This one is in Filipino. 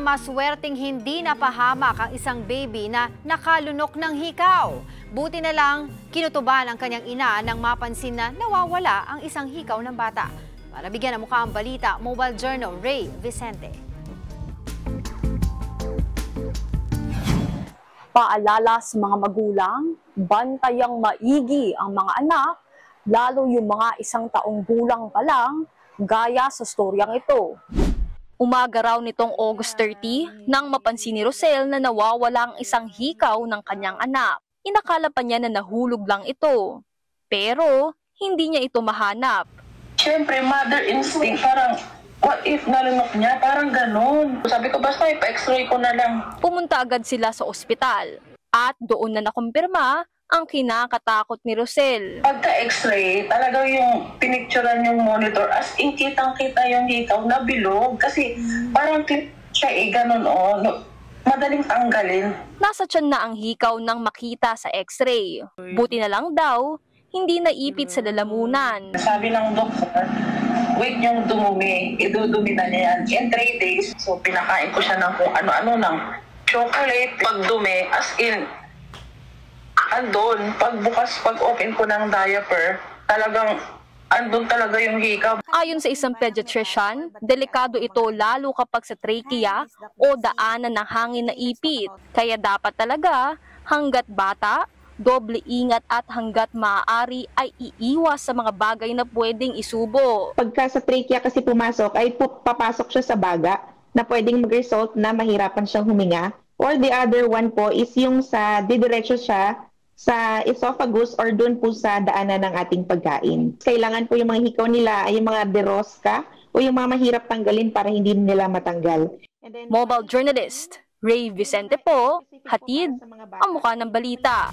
Maswerteng hindi napahamak ang isang baby na nakalunok ng hikaw. Buti na lang, kinutuban ang kanyang ina nang mapansin na nawawala ang isang hikaw ng bata. Para bigyan ng mukha ang balita, Mobile Journal Ray Vicente. Paalala sa mga magulang, bantayang maigi ang mga anak, lalo yung mga 1 taong gulang pa lang, gaya sa storyang ito. Umaga raw nitong August 30 nang mapansin ni Rosel na nawawala ang isang hikaw ng kanyang anak. Inakala pa niya na nahulog lang ito. Pero hindi niya ito mahanap. Siyempre, mother instinct, parang what if nalunok niya? Parang ganun. Sabi ko, basta ipa-x-ray ko na lang. Pumunta agad sila sa ospital at doon na nakumpirma ang kinakatakot ni Rosel. Pagka-x-ray, talaga yung pinicturean yung monitor as in kitang-kita yung hikaw na bilog. Kasi parang clip siya ganun madaling tanggalin. Nasa tiyan na ang hikaw nang makita sa x-ray. Buti na lang daw, hindi naipit sa lalamunan. Sabi ng doktor, wait yung dumumi, idudumi na niya yan. In 3 days, so pinakain ko siya ng kung ano-ano ng chocolate. Pag dumi, as in, andun, pagbukas, pag-open ko ng diaper, talagang andun talaga yung hikaw. Ayon sa isang pediatrician, delikado ito lalo kapag sa trachea o daanan ng hangin na ipit. Kaya dapat talaga, hanggat bata, doble ingat at hanggat maaari ay iiwas sa mga bagay na pwedeng isubo. Pagka sa trachea kasi pumasok, ay papasok siya sa baga na pwedeng mag-result na mahirapan siyang huminga. Or the other one po is yung sa didiretso siya sa esophagus or dun po sa daanan ng ating pagkain. Kailangan po yung mga hikaw nila ay yung mga derosca o yung mga mahirap tanggalin para hindi nila matanggal. Mobile journalist Ray Vicente po, hatid ang mukha ng balita.